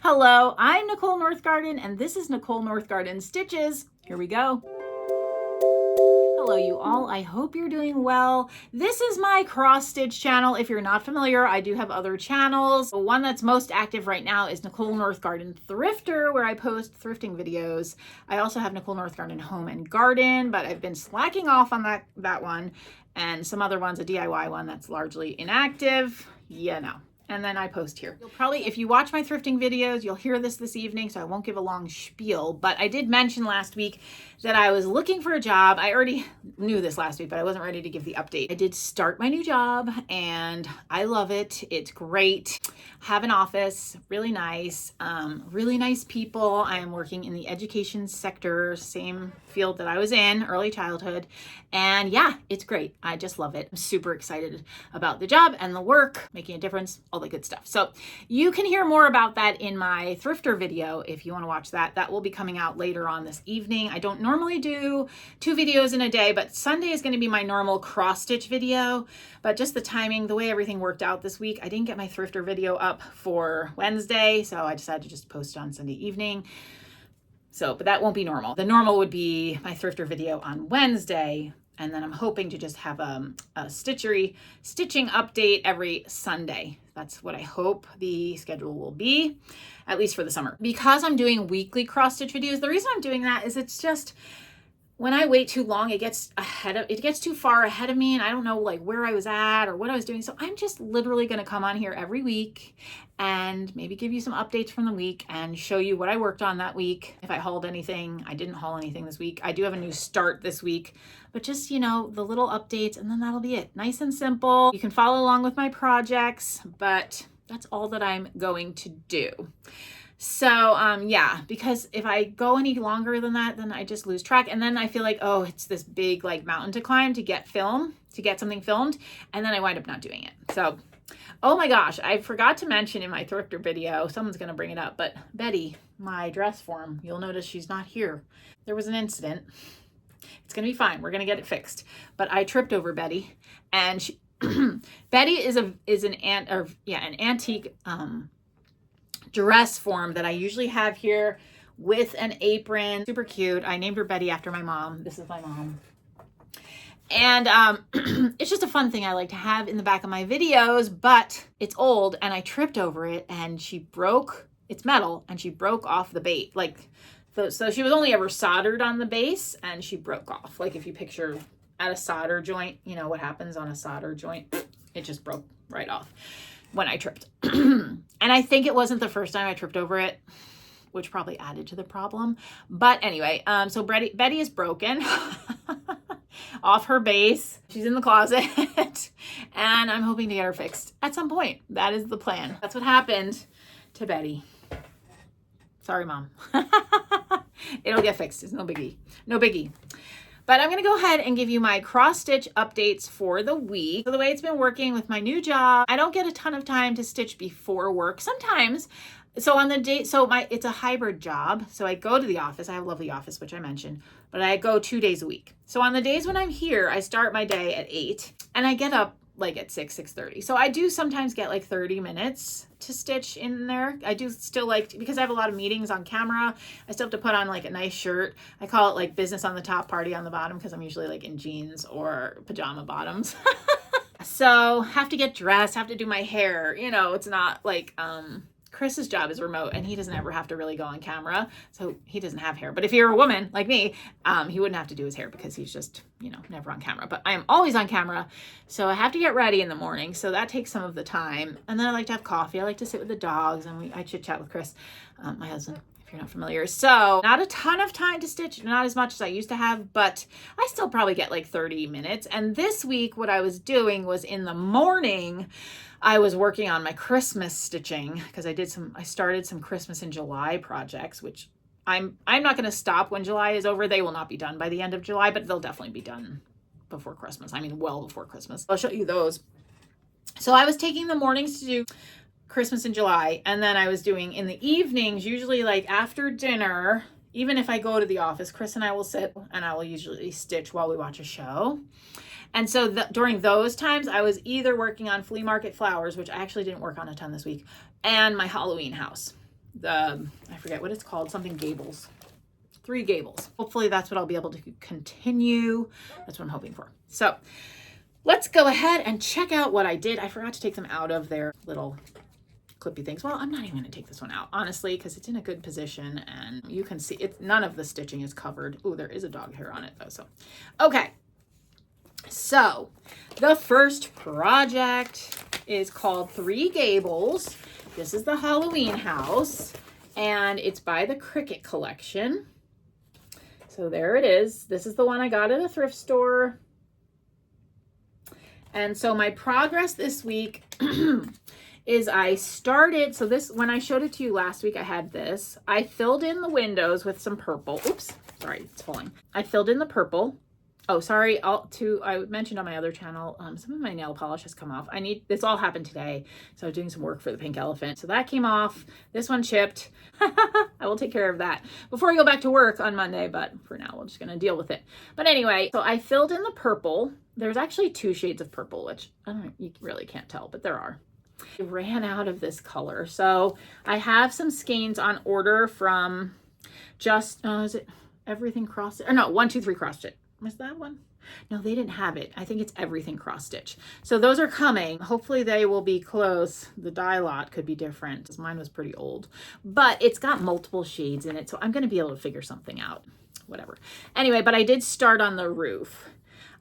Hello, I'm Nicole Northgarden, and this is Nicole Northgarden Stitches. Here we go. Hello you all, I hope you're doing well. This is my cross stitch channel. If you're not familiar, I do have other channels. The one that's most active right now is Nicole Northgarden Thrifter, where I post thrifting videos. I also have Nicole Northgarden Home and Garden, but I've been slacking off on that one, and some other ones, a DIY one that's largely inactive. Yeah, no. And then I post here. You'll probably, if you watch my thrifting videos, you'll hear this evening, so I won't give a long spiel, but I did mention last week that I was looking for a job. I already knew this last week, but I wasn't ready to give the update. I did start my new job and I love it. It's great. Have an office, really nice people. I am working in the education sector, same field that I was in, early childhood. And yeah, it's great. I just love it. I'm super excited about the job and the work, making a difference, all the good stuff. So you can hear more about that in my thrifter video if you want to watch that. That will be coming out later on this evening. I don't normally do 2 videos in a day, but Sunday is going to be my normal cross stitch video. But just the timing, the way everything worked out this week, I didn't get my thrifter video up for Wednesday, so I decided to just post it on Sunday evening. So, but that won't be normal. The normal would be my thrifter video on Wednesday, and then I'm hoping to just have a stitching update every Sunday. That's what I hope the schedule will be, at least for the summer. Because I'm doing weekly cross stitch videos, the reason I'm doing that is it's just, when I wait too long, it gets too far ahead of me, and I don't know like where I was at or what I was doing. So I'm just literally going to come on here every week and maybe give you some updates from the week and show you what I worked on that week. If I hauled anything, I didn't haul anything this week. I do have a new start this week, but just, you know, the little updates, and then that'll be it. Nice and simple. You can follow along with my projects, but that's all that I'm going to do. So, yeah, because if I go any longer than that, then I just lose track. And then I feel like, oh, it's this big like mountain to climb to get something filmed. And then I wind up not doing it. So, oh my gosh, I forgot to mention in my thrifter video, someone's going to bring it up, but Betty, my dress form, you'll notice she's not here. There was an incident. It's going to be fine. We're going to get it fixed. But I tripped over Betty, and she, Betty is an antique, dress form that I usually have here with an apron. Super cute. I named her Betty after my mom. This is my mom. And it's just a fun thing I like to have in the back of my videos, but it's old and I tripped over it and she broke, it's metal, and she broke off the base. Like, so she was only ever soldered on the base and she broke off. Like if you picture at a solder joint, you know what happens on a solder joint? It just broke right off when I tripped. And I think it wasn't the first time I tripped over it, which probably added to the problem. But anyway, so Betty is broken off her base. She's in the closet and I'm hoping to get her fixed at some point. That is the plan. That's what happened to Betty. Sorry, Mom. It'll get fixed. It's no biggie. No biggie. But I'm going to go ahead and give you my cross stitch updates for the week. So the way it's been working with my new job, I don't get a ton of time to stitch before work. Sometimes, so on the day, it's a hybrid job. So I go to the office. I have a lovely office, which I mentioned, but I go 2 days a week. So on the days when I'm here, I start my day at 8 and I get up like at 6:30. So I do sometimes get like 30 minutes to stitch in there. I do still like, because I have a lot of meetings on camera, I still have to put on like a nice shirt. I call it like business on the top, party on the bottom, because I'm usually like in jeans or pajama bottoms. So have to get dressed, have to do my hair. You know, it's not like, Chris's job is remote and he doesn't ever have to really go on camera. So he doesn't have hair. But if you're a woman like me, he wouldn't have to do his hair because he's just, you know, never on camera. But I am always on camera. So I have to get ready in the morning. So that takes some of the time. And then I like to have coffee. I like to sit with the dogs and I chit chat with Chris, my husband, if you're not familiar. So not a ton of time to stitch, not as much as I used to have, but I still probably get like 30 minutes. And this week, what I was doing was in the morning, I was working on my Christmas stitching because I started some Christmas in July projects, which I'm not going to stop when July is over. They will not be done by the end of July, but they'll definitely be done before Christmas. I mean, well before Christmas. I'll show you those. So I was taking the mornings to do Christmas in July, and then I was doing in the evenings, usually like after dinner. Even if I go to the office, Chris and I will sit and I will usually stitch while we watch a show. And so during those times, I was either working on flea market flowers, which I actually didn't work on a ton this week, and my Halloween house. I forget what it's called, something Gables. 3 Gables. Hopefully that's what I'll be able to continue. That's what I'm hoping for. So let's go ahead and check out what I did. I forgot to take them out of their little clippy things. Well, I'm not even going to take this one out, honestly, because it's in a good position and you can see it. None of the stitching is covered. Oh, there is a dog hair on it though. So, okay. So the first project is called 3 Gables. This is the Halloween house and it's by the Cricket collection. So there it is. This is the one I got at a thrift store. And so my progress this week is I started, so this, when I showed it to you last week, I had this. I filled in the windows with some purple. Oops, sorry, it's falling. I filled in the purple. Oh, sorry, I mentioned on my other channel, some of my nail polish has come off. This all happened today. So I was doing some work for the pink elephant. So that came off. This one chipped. I will take care of that before I go back to work on Monday, but for now, we're just gonna deal with it. But anyway, so I filled in the purple. There's actually 2 shades of purple, which you really can't tell, but there are. I ran out of this color. So I have some skeins on order from just, is it Everything Cross Stitch? Or no, 1, 2, 3 Cross Stitch. Was that one? No, they didn't have it. I think it's Everything Cross Stitch. So those are coming. Hopefully they will be close. The dye lot could be different because mine was pretty old, but it's got multiple shades in it. So I'm going to be able to figure something out, whatever. Anyway, but I did start on the roof.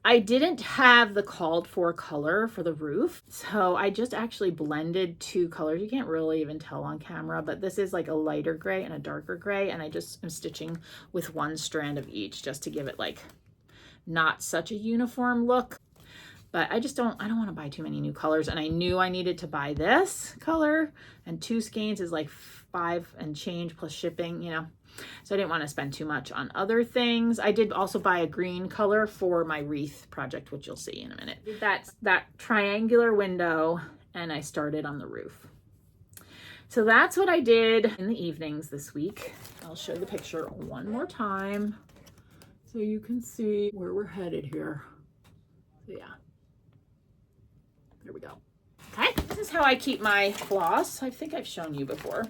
I didn't have the called for color for the roof. So I just actually blended 2 colors. You can't really even tell on camera, but this is like a lighter gray and a darker gray. And I just am stitching with 1 strand of each just to give it like not such a uniform look. But I don't want to buy too many new colors. And I knew I needed to buy this color, and 2 skeins is like 5 and change plus shipping, you know. So I didn't want to spend too much on other things. I did also buy a green color for my wreath project, which you'll see in a minute. That's that triangular window, and I started on the roof. So that's what I did in the evenings this week. I'll show the picture one more time so you can see where we're headed here. So yeah, there we go. Okay, this is how I keep my floss. I think I've shown you before.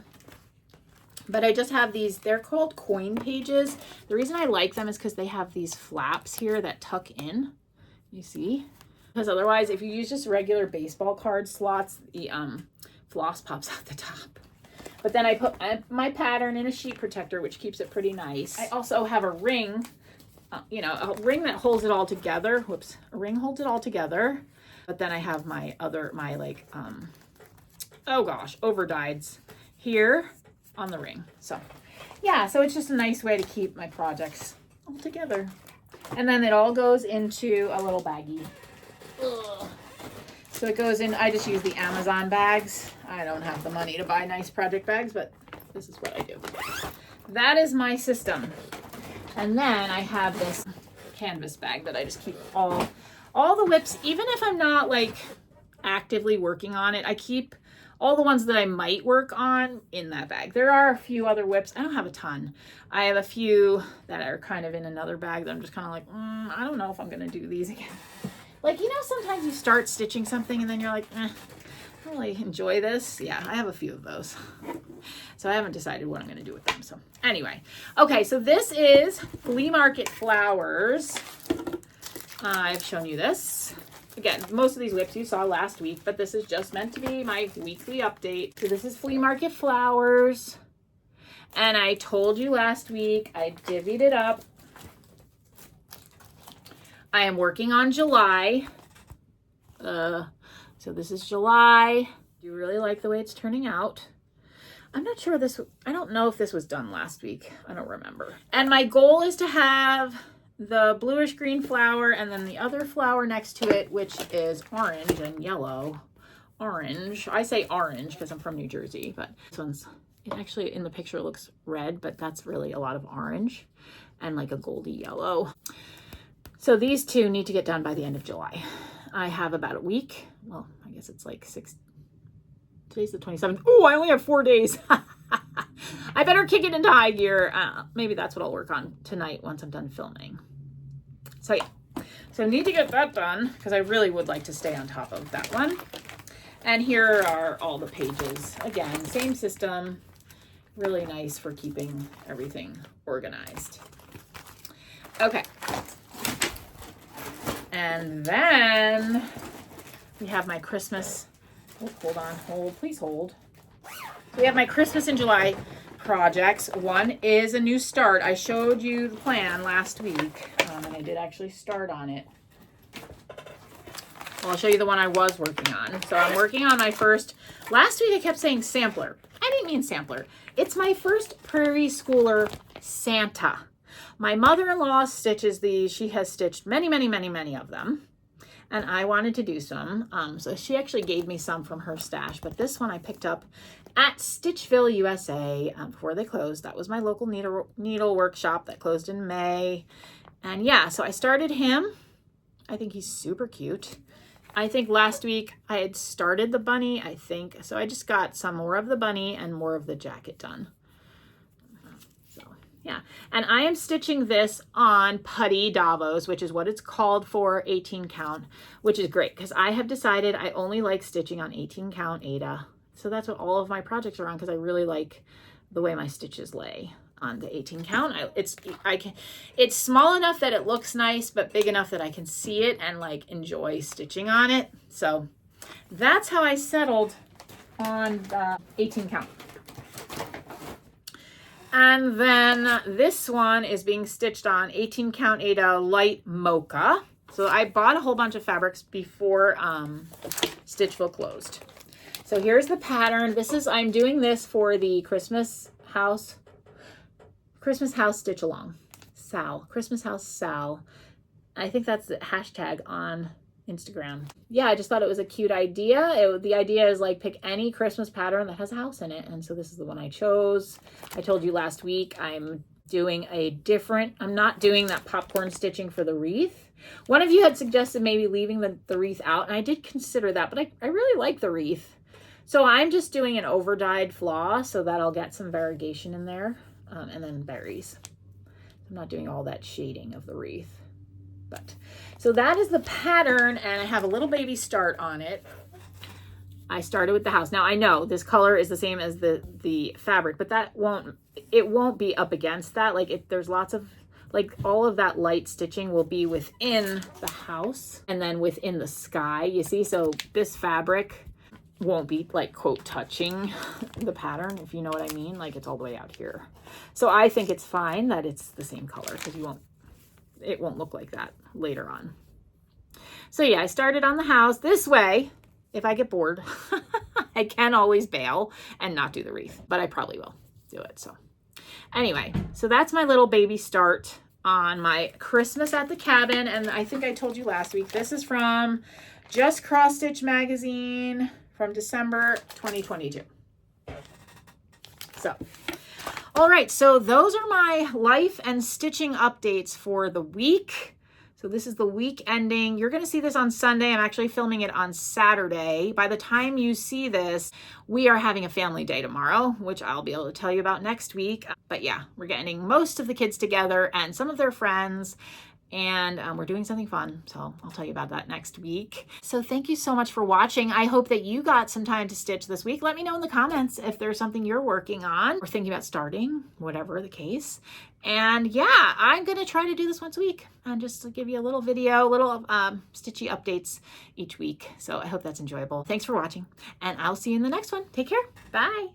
But I just have these, they're called coin pages. The reason I like them is because they have these flaps here that tuck in, you see? Because otherwise, if you use just regular baseball card slots, the floss pops out the top. But then I put my pattern in a sheet protector, which keeps it pretty nice. I also have a ring, a ring that holds it all together. Whoops, a ring holds it all together. But then I have my overdyes here on the ring. So yeah, so it's just a nice way to keep my projects all together. And then it all goes into a little baggie. Ugh. So it goes in, I just use the Amazon bags. I don't have the money to buy nice project bags, but this is what I do. That is my system. And then I have this canvas bag that I just keep all the whips, even if I'm not like actively working on it, I keep all the ones that I might work on in that bag. There are a few other whips. I don't have a ton. I have a few that are kind of in another bag that I'm just kind of like, I don't know if I'm going to do these again. Like, sometimes you start stitching something and then you're like, I don't really enjoy this. Yeah, I have a few of those. So I haven't decided what I'm going to do with them. So anyway, okay, so this is Flea Market Flowers. I've shown you this. Again, most of these whips you saw last week, but this is just meant to be my weekly update. So this is Flea Market Flowers. And I told you last week, I divvied it up. I am working on July. So this is July. Do you really like the way it's turning out? I'm not sure I don't know if this was done last week. I don't remember. And my goal is to have the bluish green flower and then the other flower next to it, which is orange and yellow. Orange. I say orange because I'm from New Jersey, but it actually in the picture looks red, but that's really a lot of orange and like a goldy yellow. So these 2 need to get done by the end of July. I have about a week. Well, I guess it's like 6. Today's the 27th. Oh, I only have 4 days. I better kick it into high gear. Maybe that's what I'll work on tonight once I'm done filming. So yeah, so I need to get that done because I really would like to stay on top of that one. And here are all the pages. Again, same system. really nice for keeping everything organized. Okay. And then we have my Christmas, oh, hold on, hold, please hold. We have my Christmas in July projects. One is a new start. I showed you the plan last week, and I did actually start on it. Well, I'll show you the one I was working on. So I'm working on my first, last week I kept saying sampler. I didn't mean sampler. It's my first Prairie Schooler Santa. My mother-in-law stitches these. She has stitched many, many, many, many of them. And I wanted to do some. So she actually gave me some from her stash. But this one I picked up at Stitchville, USA before they closed. That was my local needle workshop that closed in May. And yeah, so I started him. I think he's super cute. I think last week I had started the bunny, I think. So I just got some more of the bunny and more of the jacket done. So yeah, and I am stitching this on putty Davos, which is what it's called for 18 count, which is great because I have decided I only like stitching on 18 count Aida. So that's what all of my projects are on because I really like the way my stitches lay on the 18 count. It's small enough that it looks nice, but big enough that I can see it and like enjoy stitching on it. So that's how I settled on the 18 count. And then this one is being stitched on 18 count Aida light mocha. So I bought a whole bunch of fabrics before Stitchville closed. So here's the pattern. I'm doing this for the Christmas house stitch along. Christmas house Sal. I think that's the hashtag on Instagram. Yeah, I just thought it was a cute idea. The idea is like pick any Christmas pattern that has a house in it. And so this is the one I chose. I told you last week I'm doing I'm not doing that popcorn stitching for the wreath. One of you had suggested maybe leaving the wreath out, and I did consider that, but I really like the wreath. So I'm just doing an over dyed floss so that I'll get some variegation in there, and then berries. I'm not doing all that shading of the wreath. But so that is the pattern, and I have a little baby start on it. I started with the house. Now I know this color is the same as the fabric, but it won't be up against that. Like there's lots of, like all of that light stitching will be within the house and then within the sky, you see? So this fabric won't be like quote touching the pattern, if you know what I mean. Like it's all the way out here. So I think it's fine that it's the same color because it won't look like that later on. So yeah, I started on the house this way. If I get bored, I can always bail and not do the wreath, but I probably will do it. So anyway, so that's my little baby start on my Christmas at the Cabin. And I think I told you last week, this is from Just Cross Stitch magazine from December 2022. So, all right, so those are my life and stitching updates for the week. So this is the week ending. You're going to see this on Sunday. I'm actually filming it on Saturday. By the time you see this, we are having a family day tomorrow, which I'll be able to tell you about next week. But yeah, we're getting most of the kids together and some of their friends, and we're doing something fun. So I'll tell you about that next week. So thank you so much for watching. I hope that you got some time to stitch this week. Let me know in the comments if there's something you're working on or thinking about starting, whatever the case. And yeah, I'm going to try to do this once a week and just give you a little video, little stitchy updates each week. So I hope that's enjoyable. Thanks for watching, and I'll see you in the next one. Take care. Bye.